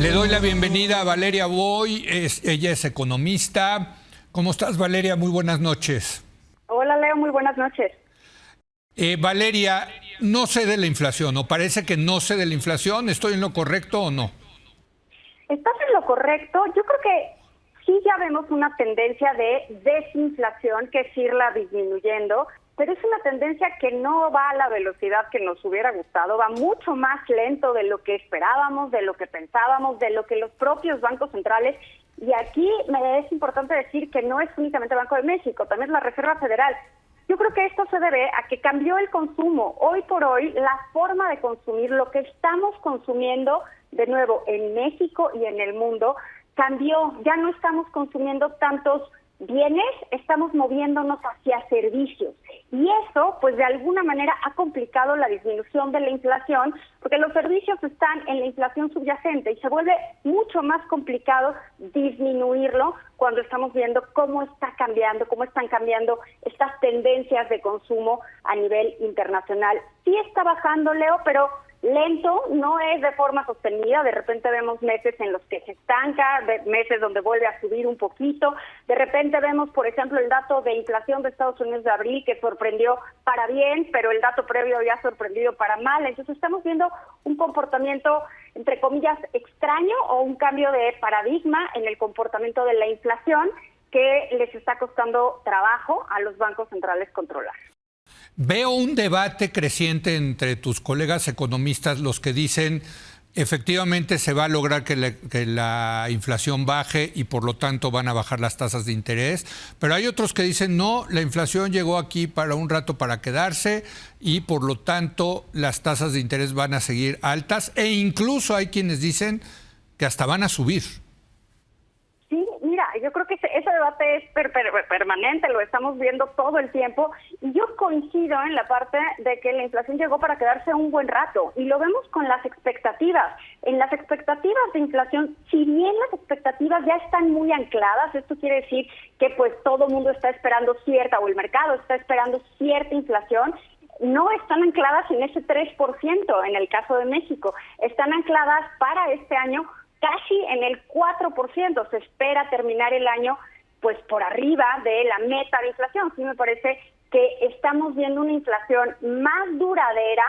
Le doy la bienvenida a Valeria Boy, ella es economista. ¿Cómo estás, Valeria? Muy buenas noches. Hola, Leo, muy buenas noches. Valeria, no sé de la inflación, o parece que no sé de la inflación. ¿Estoy en lo correcto o no? Estás en lo correcto. Yo creo que sí ya vemos una tendencia de desinflación, que es irla disminuyendo, pero es una tendencia que no va a la velocidad que nos hubiera gustado, va mucho más lento de lo que esperábamos, de lo que pensábamos, de lo que los propios bancos centrales. Y aquí me es importante decir que no es únicamente el Banco de México, también es la Reserva Federal. Yo creo que esto se debe a que cambió el consumo. Hoy por hoy, la forma de consumir, lo que estamos consumiendo, de nuevo, en México y en el mundo, cambió. Ya no estamos consumiendo tantos bienes, estamos moviéndonos hacia servicios. Y eso, pues de alguna manera, ha complicado la disminución de la inflación, porque los servicios están en la inflación subyacente y se vuelve mucho más complicado disminuirlo cuando estamos viendo cómo está cambiando, cómo están cambiando estas tendencias de consumo a nivel internacional. Sí está bajando, Leo, pero lento, no es de forma sostenida. De repente vemos meses en los que se estanca, meses donde vuelve a subir un poquito. De repente vemos, por ejemplo, el dato de inflación de Estados Unidos de abril, que sorprendió para bien, pero el dato previo había sorprendido para mal. Entonces estamos viendo un comportamiento, entre comillas, extraño, o un cambio de paradigma en el comportamiento de la inflación que les está costando trabajo a los bancos centrales controlar. Veo un debate creciente entre tus colegas economistas, los que dicen efectivamente se va a lograr que la inflación baje y por lo tanto van a bajar las tasas de interés, pero hay otros que dicen no, la inflación llegó aquí para un rato para quedarse y por lo tanto las tasas de interés van a seguir altas, e incluso hay quienes dicen que hasta van a subir. Sí, mira, yo creo que ese debate es permanente, lo estamos viendo todo el tiempo, y yo coincido en la parte de que la inflación llegó para quedarse un buen rato, y lo vemos con las expectativas. En las expectativas de inflación, si bien las expectativas ya están muy ancladas, esto quiere decir que pues todo el mundo está esperando cierta, o el mercado está esperando cierta inflación, no están ancladas en ese 3% en el caso de México, están ancladas para este año casi en el 4%. Se espera terminar el año pues por arriba de la meta de inflación. Sí, me parece que estamos viendo una inflación más duradera,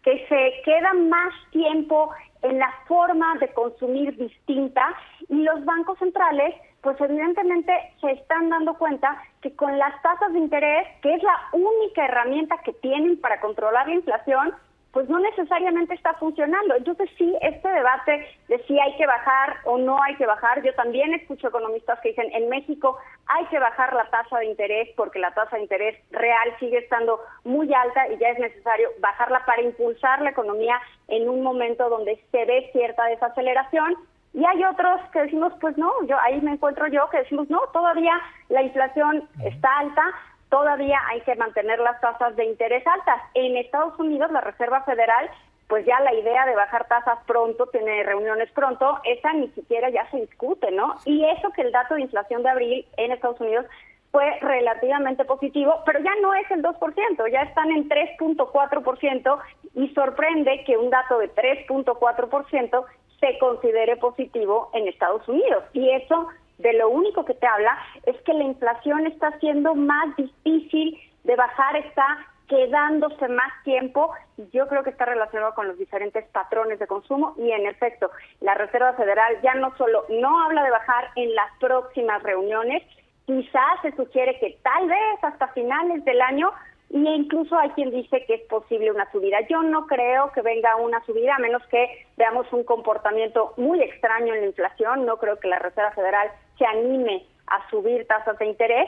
que se queda más tiempo en la forma de consumir distinta, y los bancos centrales pues evidentemente se están dando cuenta que con las tasas de interés, que es la única herramienta que tienen para controlar la inflación, pues no necesariamente está funcionando. Entonces sí, este debate de si hay que bajar o no hay que bajar, yo también escucho economistas que dicen en México hay que bajar la tasa de interés porque la tasa de interés real sigue estando muy alta y ya es necesario bajarla para impulsar la economía en un momento donde se ve cierta desaceleración. Y hay otros que decimos, pues no, ahí me encuentro yo, que decimos, no, todavía la inflación está alta, todavía hay que mantener las tasas de interés altas. En Estados Unidos, la Reserva Federal, pues ya la idea de bajar tasas pronto, tiene reuniones pronto, esa ni siquiera ya se discute, ¿no? Y eso, que el dato de inflación de abril en Estados Unidos fue relativamente positivo, pero ya no es el 2%, ya están en 3.4%, y sorprende que un dato de 3.4% se considere positivo en Estados Unidos. Y eso, de lo único que te habla es que la inflación está siendo más difícil de bajar, está quedándose más tiempo, y yo creo que está relacionado con los diferentes patrones de consumo. Y en efecto, la Reserva Federal ya no solo no habla de bajar en las próximas reuniones, quizás se sugiere que tal vez hasta finales del año, e incluso hay quien dice que es posible una subida. Yo no creo que venga una subida, a menos que veamos un comportamiento muy extraño en la inflación. No creo que la Reserva Federal se anime a subir tasas de interés.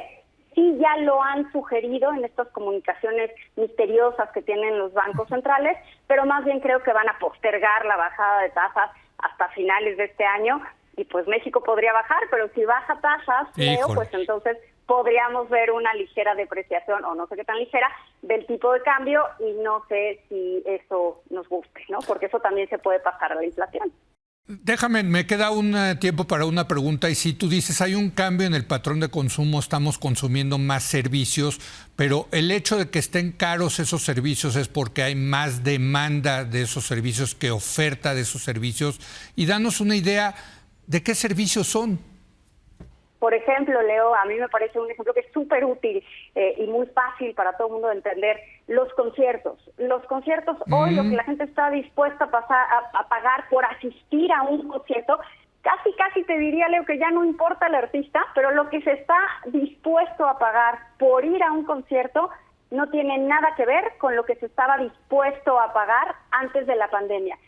Sí, ya lo han sugerido en estas comunicaciones misteriosas que tienen los bancos centrales, pero más bien creo que van a postergar la bajada de tasas hasta finales de este año, y pues México podría bajar, pero si baja tasas, Leo, pues entonces podríamos ver una ligera depreciación, o no sé qué tan ligera, del tipo de cambio, y no sé si eso nos guste, ¿no? Porque eso también se puede pasar a la inflación. Déjame, me queda un tiempo para una pregunta y si tú dices hay un cambio en el patrón de consumo, estamos consumiendo más servicios, pero el hecho de que estén caros esos servicios es porque hay más demanda de esos servicios que oferta de esos servicios y danos una idea de qué servicios son. Por ejemplo, Leo, a mí me parece un ejemplo que es súper útil y muy fácil para todo el mundo de entender, los conciertos. Los conciertos, hoy lo que la gente está dispuesta a pagar por asistir a un concierto, casi te diría, Leo, que ya no importa el artista, pero lo que se está dispuesto a pagar por ir a un concierto no tiene nada que ver con lo que se estaba dispuesto a pagar antes de la pandemia.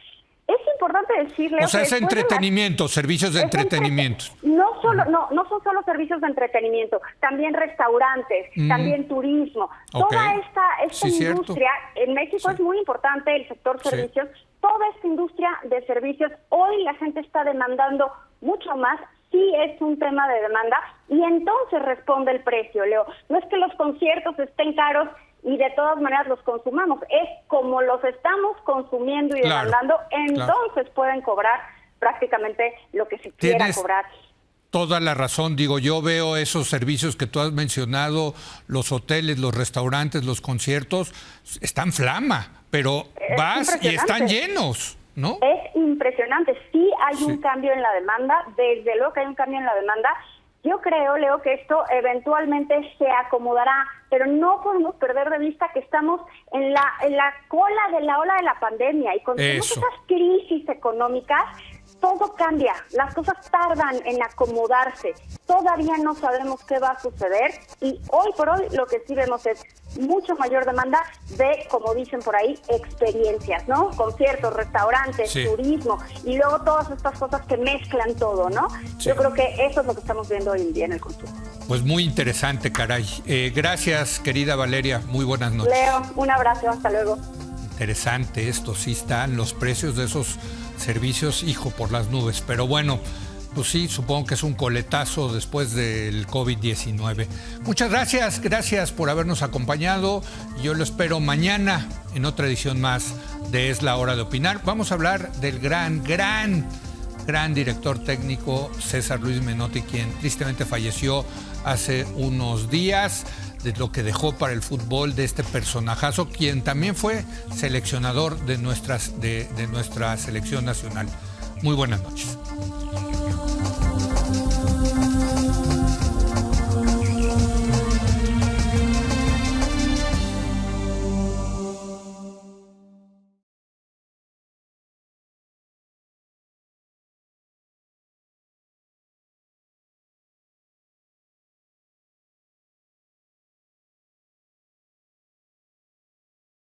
Es importante decirle... O sea, es entretenimiento, servicios de entretenimiento. No son solo servicios de entretenimiento, también restaurantes, también turismo. Toda esta industria, en México es muy importante el sector servicios, toda esta industria de servicios, hoy la gente está demandando mucho más, sí es un tema de demanda, y entonces responde el precio, Leo. No es que los conciertos estén caros y de todas maneras los consumamos, es como los estamos consumiendo y demandando, entonces pueden cobrar prácticamente lo que se quiera cobrar. Toda la razón, digo, yo veo esos servicios que tú has mencionado, los hoteles, los restaurantes, los conciertos, están flama, pero vas y están llenos, ¿no? Es impresionante, sí hay un cambio en la demanda, desde luego que hay un cambio en la demanda. Yo creo, Leo, que esto eventualmente se acomodará, pero no podemos perder de vista que estamos en la cola de la ola de la pandemia y con todas esas crisis económicas, todo cambia, las cosas tardan en acomodarse, todavía no sabemos qué va a suceder y hoy por hoy lo que sí vemos es mucho mayor demanda de, como dicen por ahí, experiencias, ¿no? Conciertos, restaurantes, turismo y luego todas estas cosas que mezclan todo, ¿no? Yo creo que eso es lo que estamos viendo hoy en día en el consumo. Pues muy interesante, caray. Gracias, querida Valeria, muy buenas noches. Leo, un abrazo, hasta luego. Interesante esto, sí están los precios de esos servicios, hijo, por las nubes, pero bueno, pues sí, supongo que es un coletazo después del COVID-19. Muchas gracias por habernos acompañado. Yo lo espero mañana en otra edición más de Es la Hora de Opinar. Vamos a hablar del gran director técnico César Luis Menotti, quien tristemente falleció hace unos días, de lo que dejó para el fútbol de este personajazo, quien también fue seleccionador de nuestra selección nacional. Muy buenas noches.